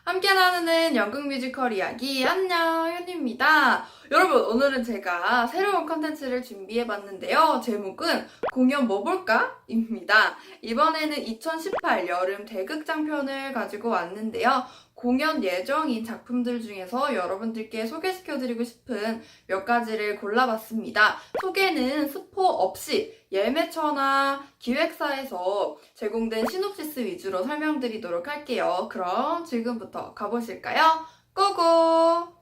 함께 나누는 연극 뮤지컬 이야기, 안녕, 현입니다. 여러분, 오늘은 제가 새로운 컨텐츠를 준비해봤는데요. 제목은 공연 뭐 볼까? 입니다. 이번에는 2018 여름 대극장편을 가지고 왔는데요. 공연 예정인 작품들 중에서 여러분들께 소개시켜드리고 싶은 몇 가지를 골라봤습니다. 소개는 스포 없이 예매처나 기획사에서 제공된 시놉시스 위주로 설명드리도록 할게요. 그럼 지금부터 가보실까요? 고고!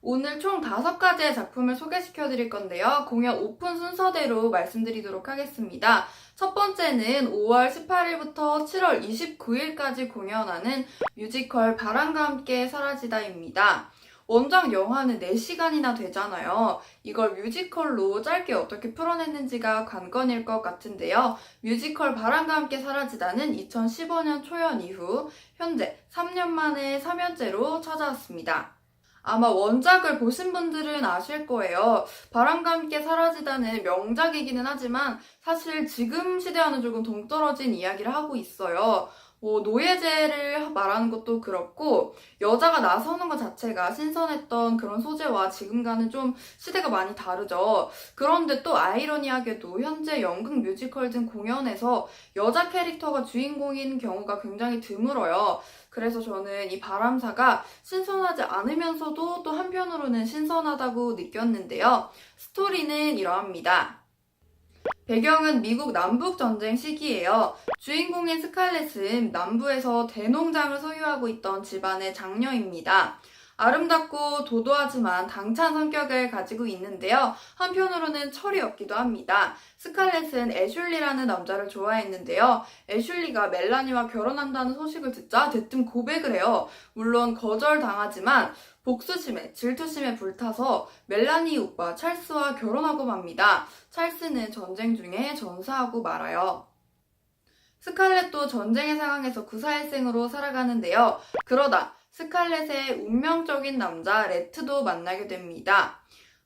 오늘 총 5가지의 작품을 소개시켜 드릴 건데요. 공연 오픈 순서대로 말씀드리도록 하겠습니다. 첫 번째는 5월 18일부터 7월 29일까지 공연하는 뮤지컬 바람과 함께 사라지다입니다. 원작 영화는 4시간이나 되잖아요. 이걸 뮤지컬로 짧게 어떻게 풀어냈는지가 관건일 것 같은데요. 뮤지컬 바람과 함께 사라지다는 2015년 초연 이후 현재 3년 만에 3연째로 찾아왔습니다. 아마 원작을 보신 분들은 아실 거예요. 바람과 함께 사라지다는 명작이기는 하지만 사실 지금 시대와는 조금 동떨어진 이야기를 하고 있어요. 노예제를 말하는 것도 그렇고 여자가 나서는 것 자체가 신선했던 그런 소재와 지금과는 좀 시대가 많이 다르죠. 그런데 또 아이러니하게도 현재 연극 뮤지컬 등 공연에서 여자 캐릭터가 주인공인 경우가 굉장히 드물어요. 그래서 저는 이 바람사가 신선하지 않으면서도 또 한편으로는 신선하다고 느꼈는데요. 스토리는 이러합니다. 배경은 미국 남북전쟁 시기예요. 주인공인 스칼렛은 남부에서 대농장을 소유하고 있던 집안의 장녀입니다. 아름답고 도도하지만 당찬 성격을 가지고 있는데요. 한편으로는 철이 없기도 합니다. 스칼렛은 애슐리라는 남자를 좋아했는데요. 애슐리가 멜라니와 결혼한다는 소식을 듣자 대뜸 고백을 해요. 물론 거절당하지만 복수심에 질투심에 불타서 멜라니 오빠 찰스와 결혼하고 맙니다. 찰스는 전쟁 중에 전사하고 말아요. 스칼렛도 전쟁의 상황에서 구사일생으로 살아가는데요. 그러다 스칼렛의 운명적인 남자 레트도 만나게 됩니다.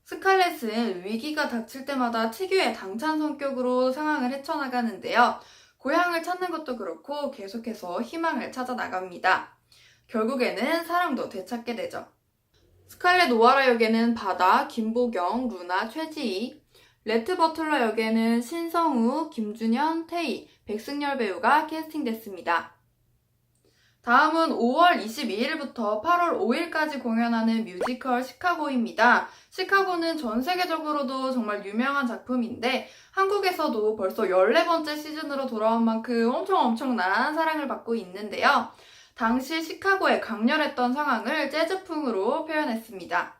스칼렛은 위기가 닥칠 때마다 특유의 당찬 성격으로 상황을 헤쳐나가는데요. 고향을 찾는 것도 그렇고 계속해서 희망을 찾아 나갑니다. 결국에는 사랑도 되찾게 되죠. 스칼렛 오하라 역에는 바다, 김보경, 루나, 최지희, 레트 버틀러 역에는 신성우, 김준현, 태희, 백승열 배우가 캐스팅됐습니다. 다음은 5월 22일부터 8월 5일까지 공연하는 뮤지컬 시카고입니다. 시카고는 전 세계적으로도 정말 유명한 작품인데 한국에서도 벌써 14번째 시즌으로 돌아온 만큼 엄청난 사랑을 받고 있는데요. 당시 시카고의 강렬했던 상황을 재즈풍으로 표현했습니다.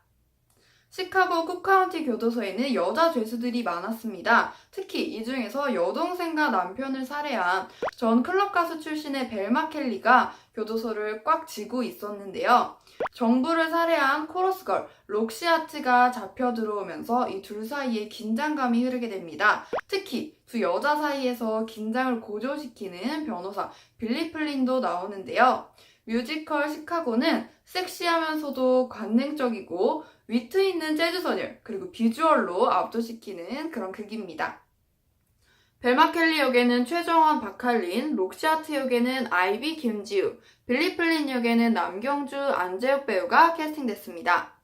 시카고 쿡카운티 교도소에는 여자 죄수들이 많았습니다. 특히 이 중에서 여동생과 남편을 살해한 전 클럽 가수 출신의 벨마 켈리가 교도소를 꽉 쥐고 있었는데요. 정부를 살해한 코러스걸 록시아트가 잡혀 들어오면서 이 둘 사이에 긴장감이 흐르게 됩니다. 특히 두 여자 사이에서 긴장을 고조시키는 변호사 빌리 플린도 나오는데요. 뮤지컬 시카고는 섹시하면서도 관능적이고 위트 있는 재즈 선율 그리고 비주얼로 압도시키는 그런 극입니다. 벨마 켈리 역에는 최정원, 박할린, 록시아트 역에는 아이비 김지우, 빌리 플린 역에는 남경주, 안재욱 배우가 캐스팅됐습니다.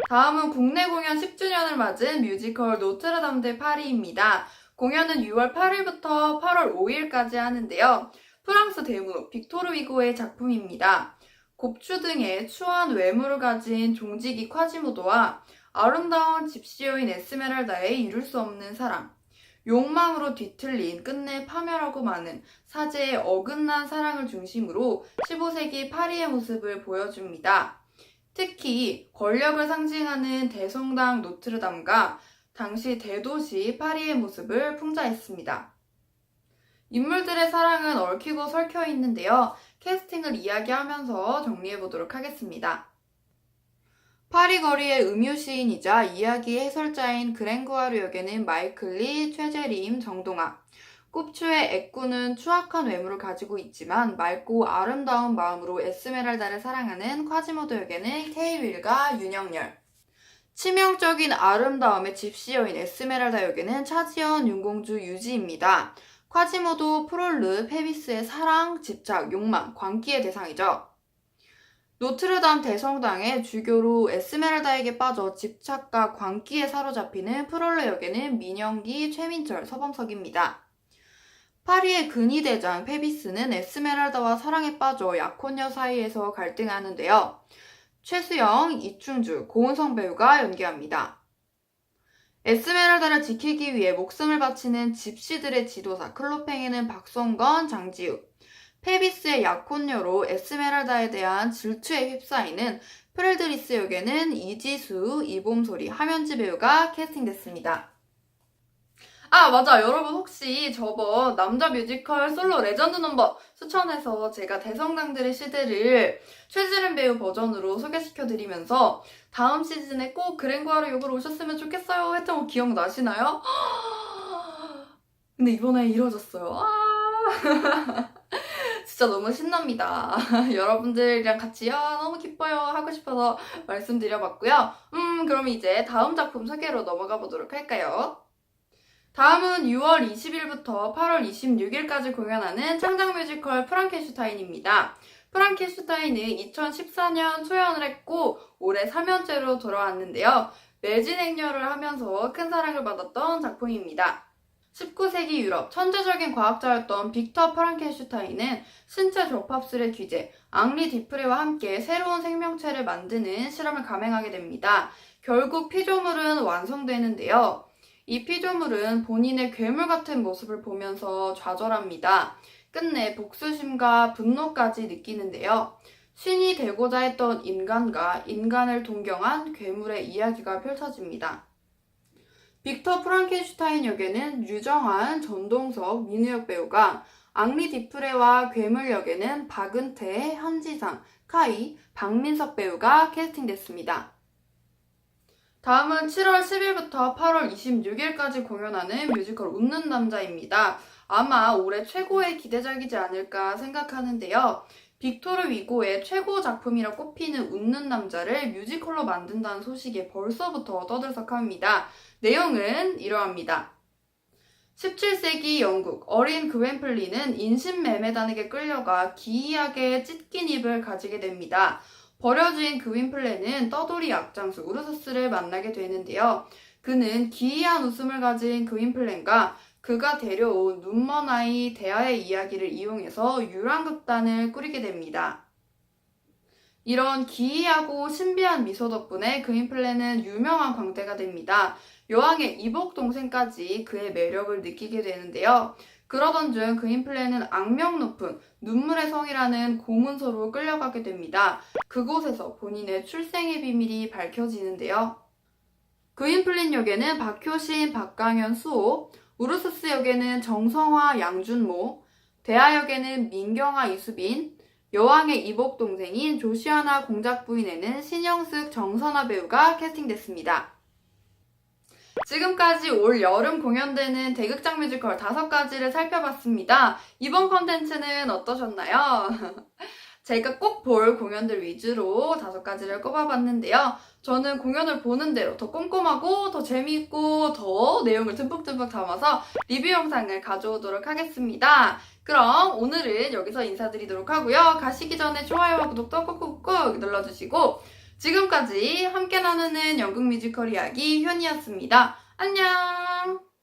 다음은 국내 공연 10주년을 맞은 뮤지컬 노트르담 대 파리입니다. 공연은 6월 8일부터 8월 5일까지 하는데요. 프랑스 대문호 빅토르 위고의 작품입니다. 곱추 등의 추한 외모를 가진 종지기 콰지모도와 아름다운 집시여인 에스메랄다의 이룰 수 없는 사랑, 욕망으로 뒤틀린 끝내 파멸하고 마는 사제의 어긋난 사랑을 중심으로 15세기 파리의 모습을 보여줍니다. 특히 권력을 상징하는 대성당 노트르담과 당시 대도시 파리의 모습을 풍자했습니다. 인물들의 사랑은 얽히고 설켜 있는데요. 캐스팅을 이야기하면서 정리해보도록 하겠습니다. 파리 거리의 음유시인이자 이야기 해설자인 그랭구아르 역에는 마이클 리, 최재림, 정동아. 꼽추의 애꾸는 추악한 외모를 가지고 있지만 맑고 아름다운 마음으로 에스메랄다를 사랑하는 콰지모도 역에는 케이윌과 윤영열. 치명적인 아름다움의 집시 여인 에스메랄다 역에는 차지연, 윤공주, 유지입니다. 콰지모도, 프롤르, 페비스의 사랑, 집착, 욕망, 광기의 대상이죠. 노트르담 대성당의 주교로 에스메랄다에게 빠져 집착과 광기에 사로잡히는 프롤르 역에는 민영기, 최민철, 서범석입니다. 파리의 근위대장 페비스는 에스메랄다와 사랑에 빠져 약혼녀 사이에서 갈등하는데요. 최수영, 이충주, 고은성 배우가 연기합니다. 에스메랄다를 지키기 위해 목숨을 바치는 집시들의 지도사 클로팽에는 박성건, 장지욱, 페비스의 약혼녀로 에스메랄다에 대한 질투에 휩싸이는 프렐드리스 역에는 이지수, 이봄소리, 하면지 배우가 캐스팅됐습니다. 아, 맞아. 여러분 혹시 저번 남자 뮤지컬 솔로 레전드 넘버 추천해서 제가 대성당들의 시대를 최지름 배우 버전으로 소개시켜드리면서 다음 시즌에 꼭 그랭과르 역으로 오셨으면 좋겠어요 했던 거 기억나시나요? 근데 이번에 이루어졌어요. 진짜 너무 신납니다. 여러분들이랑 같이 너무 기뻐요 하고 싶어서 말씀드려봤고요. 그럼 이제 다음 작품 소개로 넘어가 보도록 할까요? 다음은 6월 20일부터 8월 26일까지 공연하는 창작 뮤지컬 프랑켄슈타인입니다. 프랑켄슈타인은 2014년 초연을 했고 올해 3연째로 돌아왔는데요. 매진 행렬을 하면서 큰 사랑을 받았던 작품입니다. 19세기 유럽 천재적인 과학자였던 빅터 프랑켄슈타인은 신체 접합술의 귀재 앙리 디프레와 함께 새로운 생명체를 만드는 실험을 감행하게 됩니다. 결국 피조물은 완성되는데요. 이 피조물은 본인의 괴물 같은 모습을 보면서 좌절합니다. 끝내 복수심과 분노까지 느끼는데요. 신이 되고자 했던 인간과 인간을 동경한 괴물의 이야기가 펼쳐집니다. 빅터 프랑켄슈타인 역에는 유정한, 전동석, 민우혁 배우가, 앙리 디프레와 괴물 역에는 박은태, 현지상, 카이, 박민석 배우가 캐스팅됐습니다. 다음은 7월 10일부터 8월 26일까지 공연하는 뮤지컬 웃는 남자입니다. 아마 올해 최고의 기대작이지 않을까 생각하는데요. 빅토르 위고의 최고 작품이라 꼽히는 웃는 남자를 뮤지컬로 만든다는 소식에 벌써부터 떠들썩합니다. 내용은 이러합니다. 17세기 영국 어린 그웬플리는 인신매매단에게 끌려가 기이하게 찢긴 입을 가지게 됩니다. 버려진 그윈플레는 떠돌이 약장수 우르소스를 만나게 되는데요. 그는 기이한 웃음을 가진 그윈플렌과 그가 데려온 눈먼 아이 데아의 이야기를 이용해서 유랑극단을 꾸리게 됩니다. 이런 기이하고 신비한 미소 덕분에 그윈플렌은 유명한 광대가 됩니다. 여왕의 이복 동생까지 그의 매력을 느끼게 되는데요. 그러던 중 그윈플렌은 악명 높은 눈물의 성이라는 고문소로 끌려가게 됩니다. 그곳에서 본인의 출생의 비밀이 밝혀지는데요. 그윈플렌 역에는 박효신, 박강현, 수호, 우르소스 역에는 정성화, 양준모, 대하 역에는 민경아, 이수빈, 여왕의 이복 동생인 조시아나 공작 부인에는 신영숙, 정선아 배우가 캐스팅됐습니다. 지금까지 올 여름 공연되는 대극장 뮤지컬 5가지를 살펴봤습니다. 이번 컨텐츠는 어떠셨나요? 제가 꼭 볼 공연들 위주로 5가지를 꼽아봤는데요. 저는 공연을 보는 대로 더 꼼꼼하고 더 재미있고 더 내용을 듬뿍듬뿍 담아서 리뷰 영상을 가져오도록 하겠습니다. 그럼 오늘은 여기서 인사드리도록 하고요. 가시기 전에 좋아요와 구독도 꾹꾹꾹 눌러주시고 지금까지 함께 나누는 연극 뮤지컬 이야기 현이었습니다. 안녕!